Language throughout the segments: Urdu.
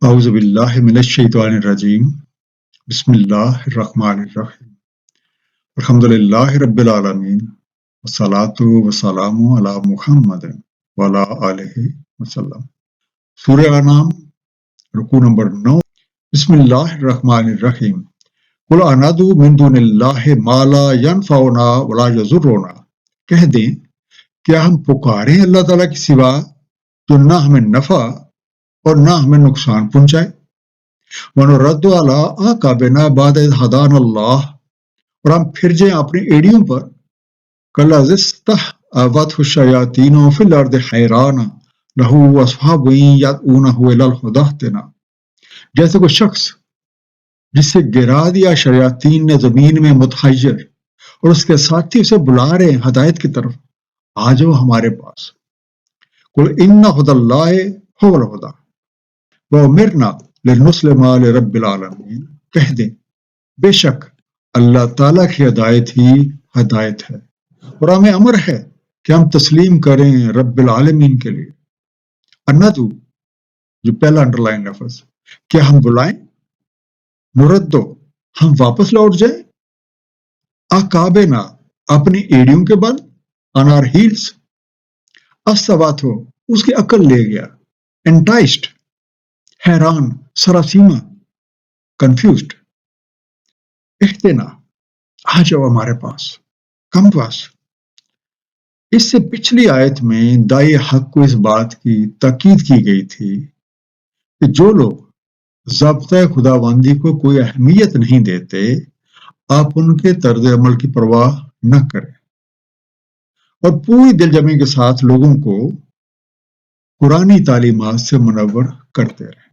اعوذ باللہ من الشیطان الرجیم بسم اللہ الرحمن الرحیم الحمد للہ رب العالمین والصلاة والسلام علی محمد وعلی آلہ وسلم۔ سورہ انعام رکوع نمبر 9۔ بسم اللہ الرحمن الرحیم۔ قل اندعو من دون اللہ ما لا ینفعنا ولا یضرنا، کہہ دیں کیا ہم پکاریں اللہ تعالیٰ کے سوا جو نہ ہمیں نفع اور نہ ہمیں نقصان پہنچائے۔ وَنُرَدُّ عَلَىٰ أَعْقَابِنَا بَعْدَ إِذْ هَدَانَا اللَّهُ، اور ہم پھر جائیں اپنی ایڑیوں پر۔ كَالَّذِي اسْتَحْوَتْهُ الشَّيَاطِينُ فِي الْأَرْضِ حَيْرَانًا لَهُ أَصْحَابٌ يَدْعُونَهُ إِلَى الْهُدَى اهْدِنَا، جیسے کوئی شخص جسے گرا دیا شیاطین نے زمین میں متحیر، اور اس کے ساتھی اسے بلا رہے ہیں ہدایت کی طرف، آ جاؤ ہمارے پاس۔ قُلْ إِنَّ هُدَى اللَّهِ هُوَ الْهُدَى وَأُمِرْنَا لِنُسْلِمَ لِرَبِّ الْعَالَمِينَ، کہہ دیں بے شک اللہ تعالیٰ کی ہدایت ہی ہدایت ہے، اور ہمیں امر ہے کہ ہم تسلیم کریں رب العالمین کے لیے۔ اندعو، جو پہلا انڈر لائن لفظ، کیا ہم بلائیں؟ نردو، ہم واپس لوٹ جائیں، اعقابنا، اپنی ایڑیوں کے بل، انار ہیلز، استوات ہو، اس کی عقل لے گیا، انٹائسڈ، حیران، سراسیمہ، کنفیوزڈ۔ اہدنا، آ جاؤ ہمارے پاس، کم پاس۔ اس سے پچھلی آیت میں داعی حق کو اس بات کی تاکید کی گئی تھی کہ جو لوگ ضابطۂ خداوندی کو کوئی اہمیت نہیں دیتے، آپ ان کے طرز عمل کی پرواہ نہ کریں، اور پوری دل جمعی کے ساتھ لوگوں کو قرآنی تعلیمات سے منور کرتے رہیں،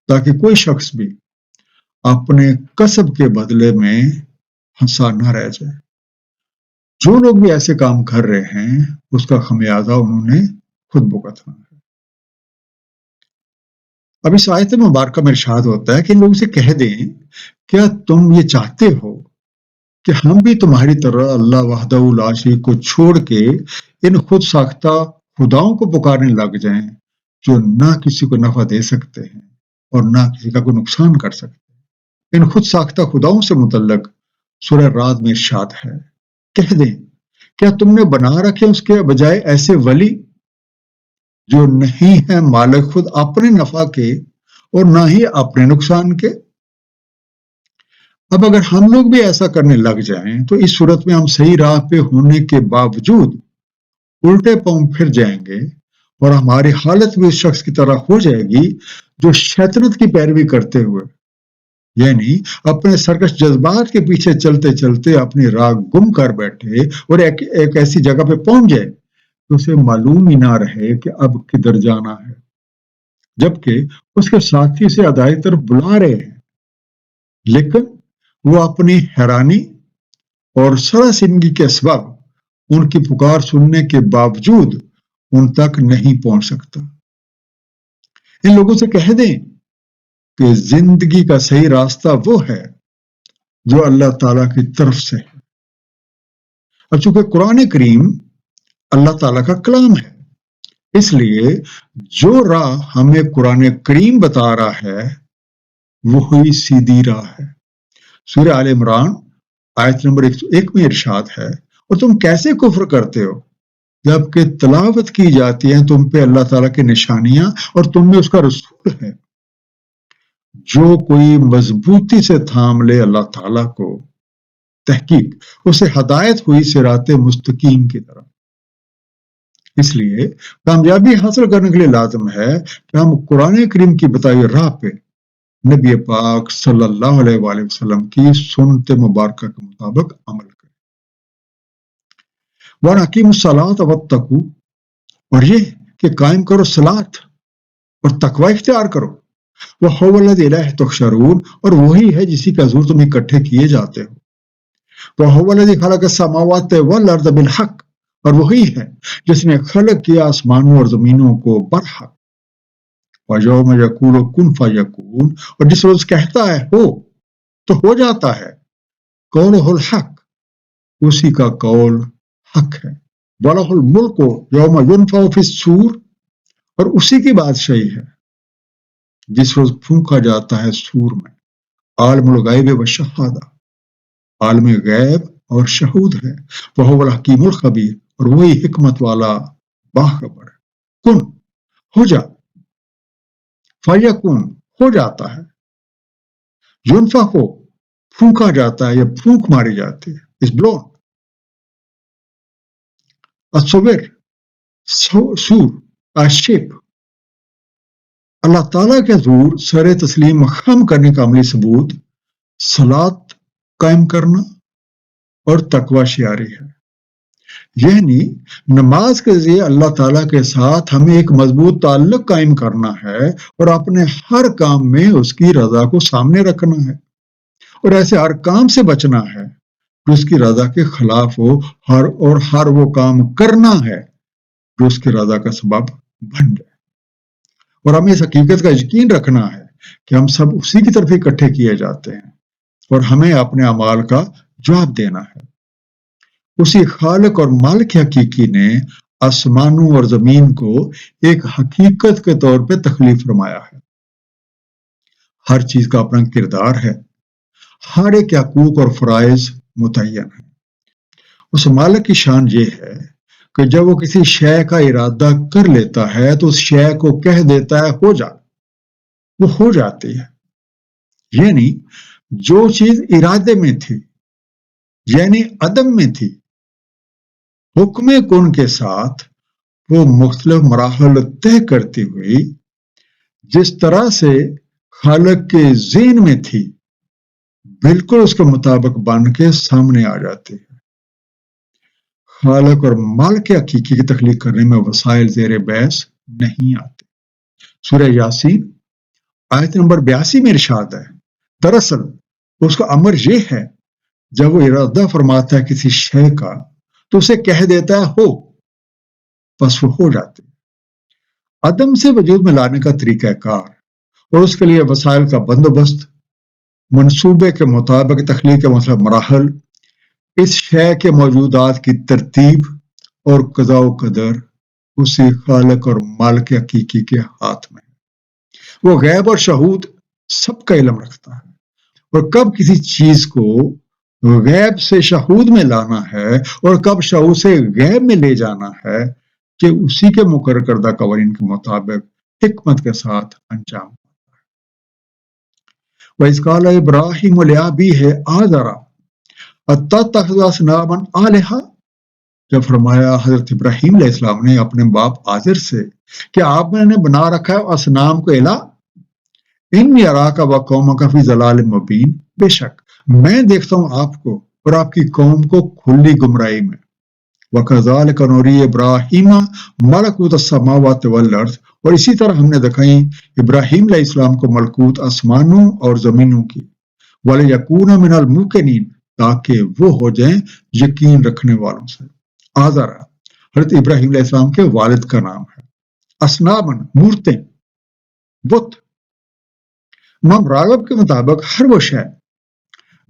تاکہ کوئی شخص بھی اپنے کسب کے بدلے میں پھنسا نہ رہ جائے۔ جو لوگ بھی ایسے کام کر رہے ہیں اس کا خمیازہ انہوں نے خود بھگتنا ہے۔ اب اس آیت مبارکہ میں ارشاد ہوتا ہے کہ ان لوگوں سے کہہ دیں کیا تم یہ چاہتے ہو کہ ہم بھی تمہاری طرح اللہ وحدہ لا شریک کو چھوڑ کے ان خود ساختہ خداؤں کو پکارنے لگ جائیں جو نہ کسی کو نفع دے سکتے ہیں اور نہ کسی کا کوئی نقصان کر سکتے ہیں۔ ان خود ساختہ خداؤں سے متعلق سورہ رعد میں ارشاد ہے، کہہ دیں کیا تم نے بنا رکھے اس کے بجائے ایسے ولی جو نہیں ہیں مالک خود اپنے نفع کے اور نہ ہی اپنے نقصان کے۔ اب اگر ہم لوگ بھی ایسا کرنے لگ جائیں تو اس صورت میں ہم صحیح راہ پہ ہونے کے باوجود الٹے پاؤں پھر جائیں گے، اور ہماری حالت بھی اس شخص کی طرح ہو جائے گی جو شیطنت کی پیروی کرتے ہوئے، یعنی اپنے سرکش جذبات کے پیچھے چلتے چلتے اپنی راہ گم کر بیٹھے اور ایک ایسی جگہ پہ پہنچ جائے تو اسے معلوم ہی نہ رہے کہ اب کدھر جانا ہے، جبکہ اس کے ساتھی اسے ہدایت طرف بلا رہے ہیں، لیکن وہ اپنی حیرانی اور سراسیمگی کے اسباب ان کی پکار سننے کے باوجود ان تک نہیں پہنچ سکتا۔ ان لوگوں سے کہہ دیں کہ زندگی کا صحیح راستہ وہ ہے جو اللہ تعالیٰ کی طرف سے ہے۔ اب چونکہ قرآن کریم اللہ تعالیٰ کا کلام ہے، اس لیے جو راہ ہمیں قرآن کریم بتا رہا ہے وہی سیدھی راہ ہے۔ سورہ آل عمران آیت نمبر 101 میں ارشاد ہے، اور تم کیسے کفر کرتے ہو جبکہ تلاوت کی جاتی ہیں تم پہ اللہ تعالیٰ کی نشانیاں اور تم میں اس کا رسول ہے۔ جو کوئی مضبوطی سے تھام لے اللہ تعالیٰ کو، تحقیق اسے ہدایت ہوئی صراط مستقیم کی طرف۔ اس لیے کامیابی حاصل کرنے کے لیے لازم ہے کہ ہم قرآن کریم کی بتائی ہوئی راہ پہ نبی پاک صلی اللہ علیہ وآلہ وسلم کی سنت مبارکہ کے مطابق عمل کریں۔ وَأَقِیمُوا الصَّلَاةَ وَاتَّقُوا، اور یہ کہ قائم کرو صلاۃ اور تقوی اختیار کرو۔ وَهُوَ الَّذِی إِلَیہ تُحْشَرُونَ، اور وہی ہے جسی کا حضور تم اکٹھے کیے جاتے ہو۔ وَهُوَ الَّذِی خَلَقَ السَّمَاوَاتِ وَالْأَرْضَ بِالْحَقِّ، اور وہی ہے جس نے خلق کیا آسمانوں اور زمینوں کو برحق۔ وَیَوْمَ یَقُولُ کُن فَیَکُون، اور جس روز کہتا ہے ہو تو ہو جاتا ہے۔ قَوْلُهُ الْحَقُّ، اسی کا قول حق ہے۔ وَلَهُ الْمُلْكُ یَوْمَ يُنفَخُ فِی الصُّورِ، اور اسی کی بادشاہی ہے جس روز پھونکا جاتا ہے سور میں، عالم الغیب و شہادہ، عالم غیب اور شہود ہے، وہ الحکیم الخبیر، اور وہی حکمت والا باخبر ہے۔ کن ہو جا، فیکون ہو جاتا ہے، ينفخ پھونکا جاتا ہے یا پھونک ماری جاتی ہے، اس بلون، الصور سور، الشپ، اللہ تعالیٰ کے حضور سر تسلیم خم کرنے کا عملی ثبوت صلاۃ قائم کرنا اور تقوی شعاری ہے، یعنی نماز کے ذریعے اللہ تعالیٰ کے ساتھ ہمیں ایک مضبوط تعلق قائم کرنا ہے اور اپنے ہر کام میں اس کی رضا کو سامنے رکھنا ہے، اور ایسے ہر کام سے بچنا ہے جو اس کی رضا کے خلاف ہو، ہر وہ کام کرنا ہے جو اس کی رضا کا سبب بن جائے، اور ہمیں اس حقیقت کا یقین رکھنا ہے کہ ہم سب اسی کی طرف اکٹھے کیے جاتے ہیں اور ہمیں اپنے اعمال کا جواب دینا ہے۔ اسی خالق اور مالک حقیقی نے آسمانوں اور زمین کو ایک حقیقت کے طور پہ تخلیق فرمایا ہے، ہر چیز کا اپنا کردار ہے، ہر ایک حقوق اور فرائض متعین ہے۔ اس مالک کی شان یہ ہے کہ جب وہ کسی شے کا ارادہ کر لیتا ہے تو اس شے کو کہہ دیتا ہے ہو جا، وہ ہو جاتی ہے، یعنی جو چیز ارادے میں تھی، یعنی عدم میں تھی، حکم کن کے ساتھ وہ مختلف مراحل طے کرتی ہوئی جس طرح سے خالق کے ذہن میں تھی بالکل اس کے مطابق بن کے سامنے آ جاتی ہے۔ خالق اور مالک حقیقی کی تخلیق کرنے میں وسائل زیر بحث نہیں آتے۔ سورہ یاسین آیت نمبر 82 میں ارشاد ہے، دراصل اس کا امر یہ ہے جب وہ ارادہ فرماتا ہے کسی شے کا تو اسے کہہ دیتا ہے ہو، بس وہ ہو جاتی ہے۔ عدم سے وجود میں لانے کا طریقہ کار اور اس کے لیے وسائل کا بندوبست، منصوبے کے مطابق تخلیق کے مختلف مراحل، اس شے کے موجودات کی ترتیب اور قضاء و قدر اسی خالق اور مالک حقیقی کے ہاتھ میں ہے۔ وہ غیب اور شہود سب کا علم رکھتا ہے، اور کب کسی چیز کو غیب سے شہود میں لانا ہے اور کب شہود سے غیب میں لے جانا ہے کہ اسی کے مقرر کردہ قوانین کے مطابق حکمت کے ساتھ انجام ہوتا ہے۔ وَإِذْ قَالَ إِبْرَاهِيمُ لِأَبِيهِ آزَرَ أَتَتَّخِذُ أَصْنَامًا آلِهَةً، جب فرمایا حضرت ابراہیم علیہ السلام نے اپنے باپ آزر سے کہ آپ نے بنا رکھا ہے اصنام کو الہ، إِنِّي أَرَاكَ وَقَوْمَكَ فِي ضَلَالٍ مُبِينٍ، بے شک میں دیکھتا ہوں آپ کو اور آپ کی قوم کو کھلی گمراہی میں۔ وَكَذَلِكَ نُرِي إِبْرَاهِيمَ مَلَكُوتَ السَّمَاوَاتِ وَالْأَرْضِ، اور اسی طرح ہم نے دکھائی ابراہیم علیہ السلام کو ملکوت آسمانوں اور زمینوں کی، وَلِيَكُونَ مِنَ الْمُوقِنِينَ، تاکہ وہ ہو جائیں یقین رکھنے والوں سے۔ آزر حضرت ابراہیم علیہ السلام کے والد کا نام ہے۔ اصنامن مورتیں، بت۔ امام راغب کے مطابق ہر وہ شے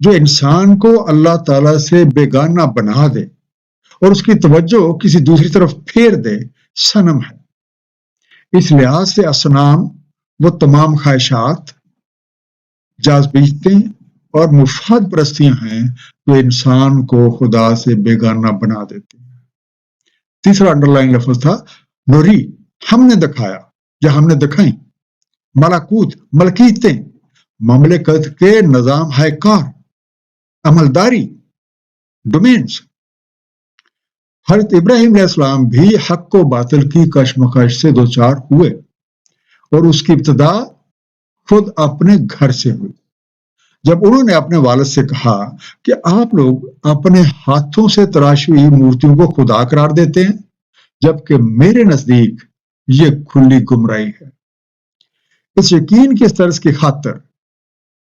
جو انسان کو اللہ تعالیٰ سے بیگانہ بنا دے اور اس کی توجہ کسی دوسری طرف پھیر دے صنم ہے۔ اس لحاظ سے اصنام وہ تمام خواہشات، جاذبیتیں اور مفاد پرستیاں ہیں جو انسان کو خدا سے بیگانہ بنا دیتی ہیں۔ تیسرا انڈرلائن لفظ تھا نوری، ہم نے دکھایا یا ہم نے دکھائیں۔ ملکوت، ملکیتیں، مملکت کے نظام ہے کار، عملداری، ڈومینز۔ حضرت ابراہیم علیہ السلام بھی حق و باطل کی کشمکش سے دوچار ہوئے، اور اس کی ابتدا خود اپنے گھر سے ہوئی، جب انہوں نے اپنے والد سے کہا کہ آپ لوگ اپنے ہاتھوں سے تراشی ہوئی مورتیوں کو خدا قرار دیتے ہیں جبکہ میرے نزدیک یہ کھلی گمراہی ہے۔ اس یقین کی طرز کی خاطر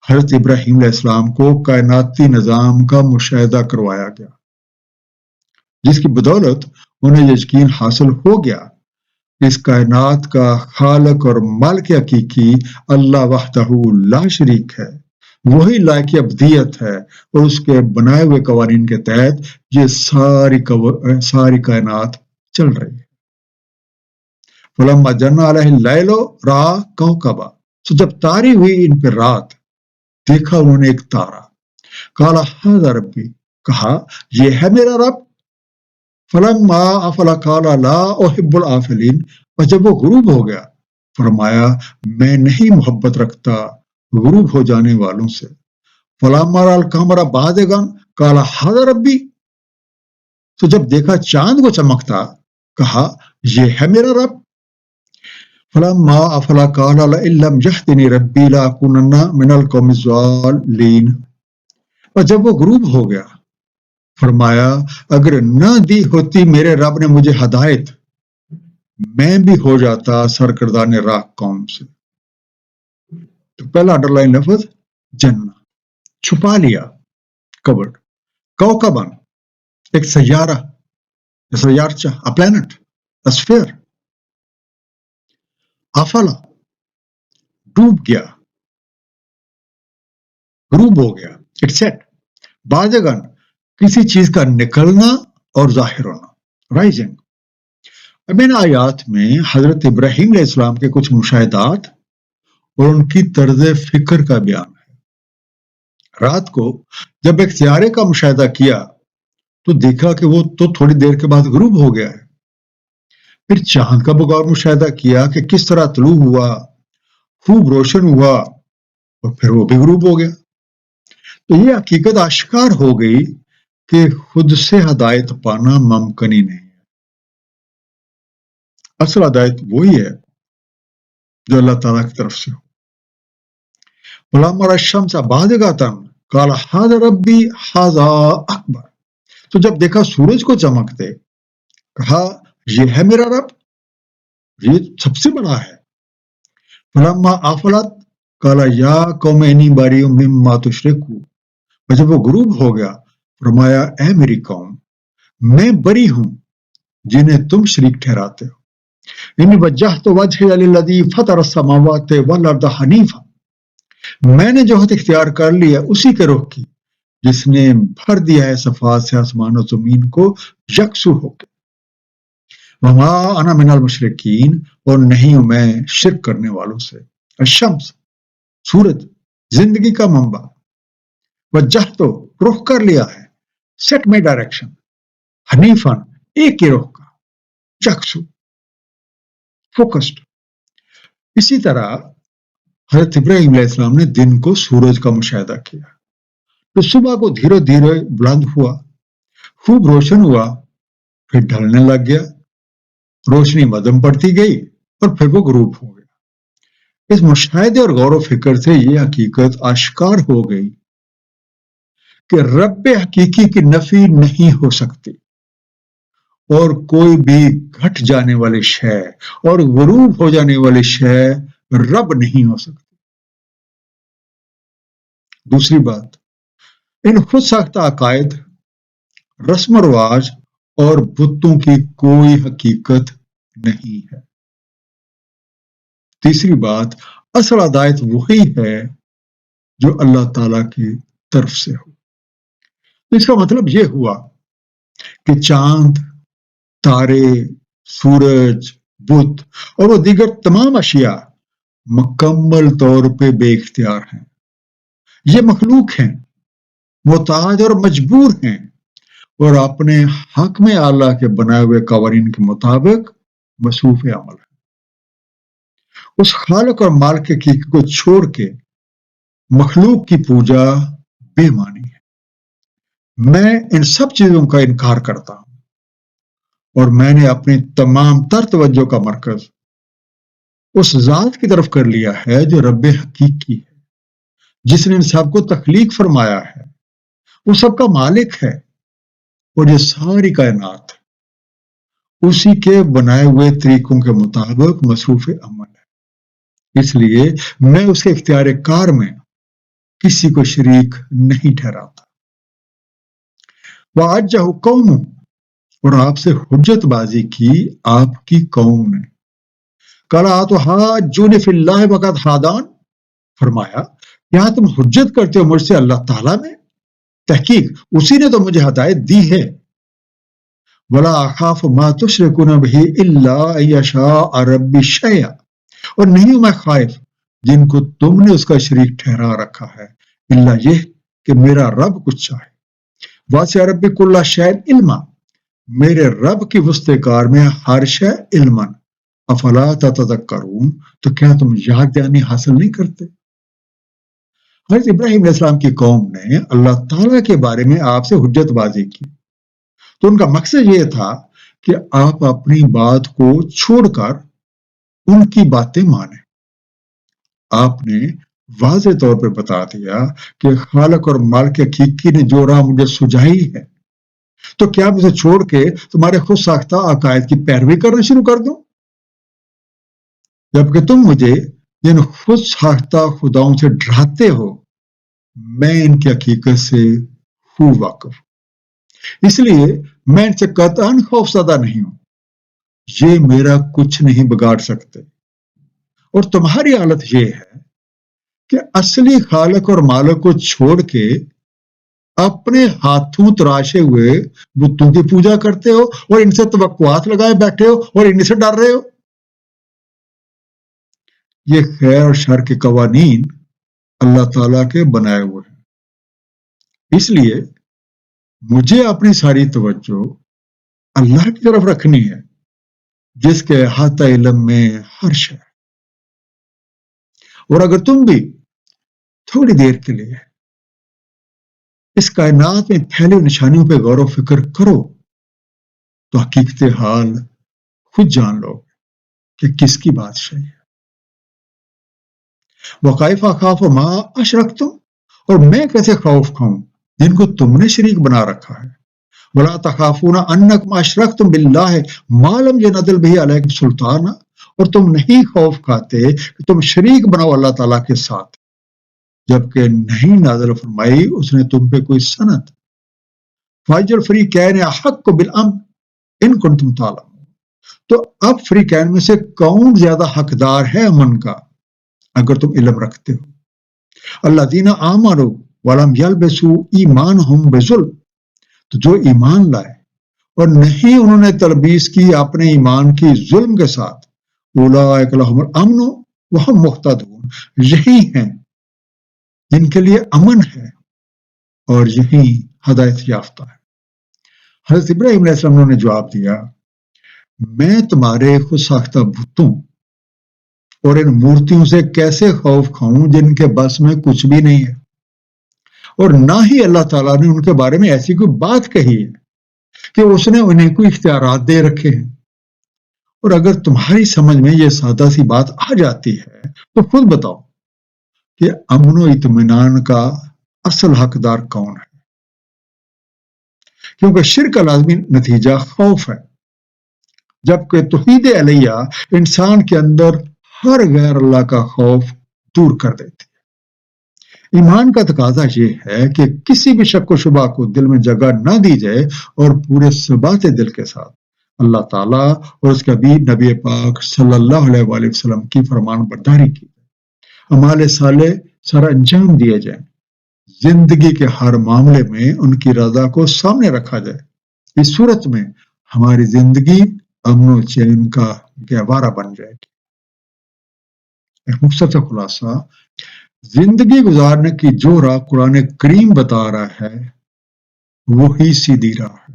حضرت ابراہیم علیہ السلام کو کائناتی نظام کا مشاہدہ کروایا گیا، جس کی بدولت انہیں یہ یقین حاصل ہو گیا کہ اس کائنات کا خالق اور مالک حقیقی اللہ وحدہ لا شریک ہے، وہی لائق ابدیت ہے، اور اس کے بنائے ہوئے قوانین کے تحت یہ ساری کائنات چل رہی ہے۔ فَلَمَّا جَنَّ عَلَيْهِ اللَّيْلُ رَأَىٰ كَوْكَبًا، تو جب تاری ہوئی ان پہ رات دیکھا انہوں نے ایک تارا، کالا ھذا ربی، کہا یہ ہے میرا رب، فلما افل قال لا احب الافلین، اور جب وہ غروب ہو گیا فرمایا میں نہیں محبت رکھتا غروب ہو جانے والوں سے، فلما رأى القمر بازغا قال ھذا ربی، تو جب دیکھا چاند کو چمکتا کہا یہ ہے میرا رب، فلما افل قال لئن لم يهدني ربي لاكونن من القوم الضالين، اور جب وہ غروب ہو گیا فرمایا اگر نہ دی ہوتی میرے رب نے مجھے ہدایت میں بھی ہو جاتا سرکردان راہ قوم سے۔ تو پہلا انڈر لائن لفظ جنہ، چھپا لیا، کورڈ، کوکبن، ایک سیارہ، سیارچہ، پلانٹ، اسفیر، افلا، ڈوب گیا، غروب ہو گیا، اٹ سیٹ، بازگن، کسی چیز کا نکلنا اور ظاہر ہونا، رائزنگ۔ اب ان آیات میں حضرت ابراہیم علیہ السلام کے کچھ مشاہدات اور ان کی طرز فکر کا بیان ہے۔ رات کو جب ایک سیارے کا مشاہدہ کیا تو دیکھا کہ وہ تو تھوڑی دیر کے بعد غروب ہو گیا ہے، پھر چاند کا بغور مشاہدہ کیا کہ کس طرح طلوع ہوا، خوب روشن ہوا اور پھر وہ بھی غروب ہو گیا۔ تو یہ حقیقت آشکار ہو گئی کہ خود سے ہدایت پانا ممکن ہی نہیں ہے، اصل ہدایت وہی ہے جو اللہ تعالیٰ کی طرف سے ہو۔ فلما رأى الشمس بازغة قال ھذا ربی ھذا اکبر، تو جب دیکھا سورج کو چمکتے کہا یہ ہے میرا رب، یہ سب سے بڑا ہے۔ فلما افلت قال یا قوم انی بریء مما تشرکون، اور جب وہ غروب ہو گیا فرمایا اے میری قوم میں بری ہوں جنہیں تم شریک ٹھہراتے ہو، انی وجہت وجہی للذی فطر السماوات والارض حنیفا، میں نے جو اختیار کر لیا اسی کے رخ کی جس نے بھر دیا ہے صفات سے آسمان و زمین کو یکسو ہو کے، وما انا من المشرکین، اور نہیں ہوں میں شرک کرنے والوں سے۔ الشمس، سورج، زندگی کا منبع، وجہتو، رخ کر لیا ہے، سیٹ میں ڈائریکشن، حنیفن، ایک ہی رخ کا، یکسو، فوکسڈ۔ اسی طرح حضرت ابراہیم علیہ السلام نے دن کو سورج کا مشاہدہ کیا تو صبح کو دھیرے دھیرے بلند ہوا، خوب روشن ہوا، پھر ڈھلنے لگ گیا، روشنی مدھم پڑتی گئی اور پھر وہ غروب ہو گیا۔ اس مشاہدے اور غور و فکر سے یہ حقیقت آشکار ہو گئی کہ رب حقیقی کی نفی نہیں ہو سکتی، اور کوئی بھی گھٹ جانے والی شے اور غروب ہو جانے والی شے رب نہیں ہو سکتی۔ دوسری بات، ان خود ساختہ عقائد، رسم و رواج اور بتوں کی کوئی حقیقت نہیں ہے۔ تیسری بات، اصل ہدایت وہی ہے جو اللہ تعالیٰ کی طرف سے ہو۔ اس کا مطلب یہ ہوا کہ چاند، تارے، سورج، بت اور وہ دیگر تمام اشیاء مکمل طور پہ بے اختیار ہیں، یہ مخلوق ہیں، محتاج اور مجبور ہیں، اور اپنے حق میں اللہ کے بنائے ہوئے قوانین کے مطابق مصروف عمل ہے۔ اس خالق اور مالک حقیقی کو چھوڑ کے مخلوق کی پوجا بے معنی ہے۔ میں ان سب چیزوں کا انکار کرتا ہوں اور میں نے اپنی تمام تر توجہ کا مرکز اس ذات کی طرف کر لیا ہے جو رب حقیقی ہے، جس نے ان سب کو تخلیق فرمایا ہے، وہ سب کا مالک ہے، اور یہ ساری کائنات اسی کے بنائے ہوئے طریقوں کے مطابق مصروف عمل ہے، اس لیے میں اس کے اختیار کار میں کسی کو شریک نہیں ٹھہراتا۔ وَعَجَّهُ قَوْمٌ، اور آپ سے حجت بازی کی آپ کی قوم نے، قَالَ أَتُحَاجُّونِي فِي اللَّهِ وَقَدْ هَدَانِ، فرمایا کیا تم حجت کرتے ہو مجھ سے اللہ تعالیٰ میں؟ تحقیق اسی نے تو مجھے ہدایت دی ہے۔ وَلَا أَخَافُ مَا تُشْرِكُونَ بِهِ إِلَّا أَن يَشَاءَ رَبِّي شَيْئًا، اور نہیں ہوں میں خائف جن کو تم نے اس کا شریک ٹھہرا رکھا ہے، الا یہ کہ میرا رب کچھ چاہے۔ واسع ربی کل شیء علما، میرے رب کی وسط کار میں ہر شے علما، افلا تتذکرون، تو کیا تم یاد دہانی حاصل نہیں کرتے؟ حضرت ابراہیم علیہ السلام کی قوم نے اللہ تعالیٰ کے بارے میں آپ سے حجت بازی کی، تو ان کا مقصد یہ تھا کہ آپ اپنی بات کو چھوڑ کر ان کی باتیں مانیں۔ آپ نے واضح طور پر بتا دیا کہ خالق اور مالک حقیقی نے جو راہ مجھے سجائی ہے، تو کیا میں اسے چھوڑ کے تمہارے خود ساختہ عقائد کی پیروی کرنا شروع کر دوں، جبکہ تم مجھے جن خود ساختہ خداؤں سے ڈراتے ہو، میں ان کی حقیقت سے خوب واقف ہوں، اس لیے میں ان سے قطعاً خوف زدہ نہیں ہوں، یہ میرا کچھ نہیں بگاڑ سکتے۔ اور تمہاری حالت یہ ہے کہ اصلی خالق اور مالک کو چھوڑ کے اپنے ہاتھوں تراشے ہوئے بتوں کی پوجا کرتے ہو اور ان سے توقعات لگائے بیٹھے ہو اور ان سے ڈر رہے ہو۔ یہ خیر اور شر کے قوانین اللہ تعالیٰ کے بنائے ہوئے ہیں، اس لیے مجھے اپنی ساری توجہ اللہ کی طرف رکھنی ہے جس کے احاطہ علم میں ہر شے۔ اور اگر تم بھی تھوڑی دیر کے لیے اس کائنات میں پھیلی نشانیوں پہ غور و فکر کرو تو حقیقت حال خود جان لو کہ کس کی بادشاہی ہے۔ وَکَیْفَ أَخَافُ مَا أَشْرَکْتُم، اور میں کیسے خوف کھاؤں جن کو تم نے شریک بنا رکھا ہے۔ وَلَا تَخَافُونَ أَنَّکُمْ أَشْرَکْتُم بِاللَّهِ مَا لَمْ يُنَزِّلْ بِهِ عَلَیکُمْ سُلْطَانًا، اور تم نہیں خوف کھاتے کہ تم شریک بناؤ اللہ تعالیٰ کے ساتھ جبکہ نہیں نازل فرمائی اس نے تم پہ کوئی سند۔ فَأَيُّ الْفَرِیقَیْنِ أَحَقُّ بِالْأَمْنِ إِن کُنتُم تَعْلَمُونَ، تو اب فریقین میں سے کون زیادہ حقدار ہے امن کا اگر تم علم رکھتے ہو۔ الذین آمنوا ولم یلبسوا ایمانہم بظلم، تو جو ایمان لائے اور نہیں انہوں نے تلبیس کی اپنے ایمان کی ظلم کے ساتھ، اولئک لہم الامن وہم مہتدون، یہی ہیں جن کے لیے امن ہے اور یہی ہدایت یافتہ ہے۔ حضرت ابراہیم علیہ السلام نے جواب دیا، میں تمہارے خود ساختہ بتوں اور ان مورتیوں سے کیسے خوف کھاؤں جن کے بس میں کچھ بھی نہیں ہے، اور نہ ہی اللہ تعالیٰ نے ان کے بارے میں ایسی کوئی بات کہی ہے کہ اس نے انہیں کوئی اختیارات دے رکھے ہیں۔ اور اگر تمہاری سمجھ میں یہ سادہ سی بات آ جاتی ہے تو خود بتاؤ کہ امن و اطمینان کا اصل حقدار کون ہے، کیونکہ شرک کا لازمی نتیجہ خوف ہے، جبکہ توحید الہیہ انسان کے اندر ہر غیر اللہ کا خوف دور کر دیتی ہے۔ ایمان کا تقاضا یہ ہے کہ کسی بھی شک و شبہ کو دل میں جگہ نہ دی جائے اور پورے ثبات دل کے ساتھ اللہ تعالیٰ اور اس کے حبیب نبی پاک صلی اللہ علیہ وآلہ وسلم کی فرمان برداری کی جائے، اعمال صالح سر انجام دیے جائیں، زندگی کے ہر معاملے میں ان کی رضا کو سامنے رکھا جائے۔ اس صورت میں ہماری زندگی امن و چین کا گہوارہ بن جائے گی۔ ایک مختصر خلاصہ، زندگی گزارنے کی جو راہ قرآن کریم بتا رہا ہے وہی سیدھی راہ ہے،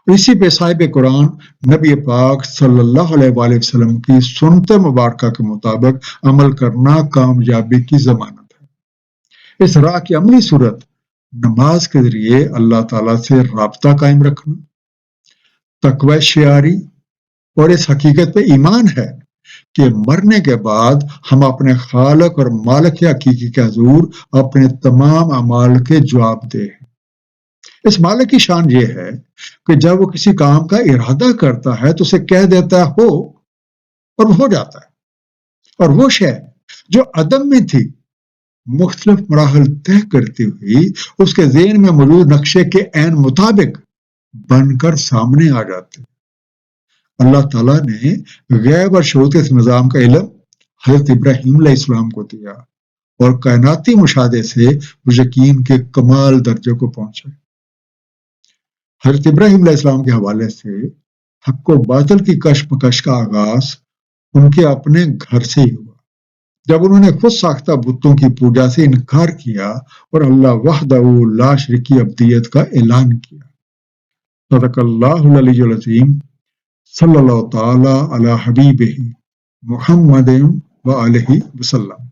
اور اسی پہ صاحب قرآن نبی پاک صلی اللہ علیہ وآلہ وسلم کی سنت مبارکہ کے مطابق عمل کرنا کامیابی کی ضمانت ہے۔ اس راہ کی عملی صورت نماز کے ذریعے اللہ تعالیٰ سے رابطہ قائم رکھنا، تقوی شعاری اور اس حقیقت پہ ایمان ہے کہ مرنے کے بعد ہم اپنے خالق اور مالک حقیقی کے حضور اپنے تمام اعمال کے جواب دہ ہیں۔ اس مالک کی شان یہ ہے کہ جب وہ کسی کام کا ارادہ کرتا ہے تو اسے کہہ دیتا ہو اور وہ ہو جاتا ہے، اور وہ شے جو عدم میں تھی مختلف مراحل طے کرتی ہوئی اس کے ذہن میں موجود نقشے کے عین مطابق بن کر سامنے آ جاتے۔ اللہ تعالیٰ نے غیب اور شہود اس نظام کا علم حضرت ابراہیم علیہ السلام کو دیا اور کائناتی مشاہدے سے وہ یقین کے کمال درجے کو پہنچے۔ حضرت ابراہیم علیہ السلام کے حوالے سے حق و باطل کی کشمکش کا آغاز ان کے اپنے گھر سے ہی ہوا۔ جب انہوں نے خود ساختہ بتوں کی پوجا سے انکار کیا اور اللہ وحدہ لا شریک کی عبدیت کا اعلان کیا۔ صدق اللہ العلی العظیم، صلی اللہ تعالی علی حبیبہ محمد و آلہ وسلم۔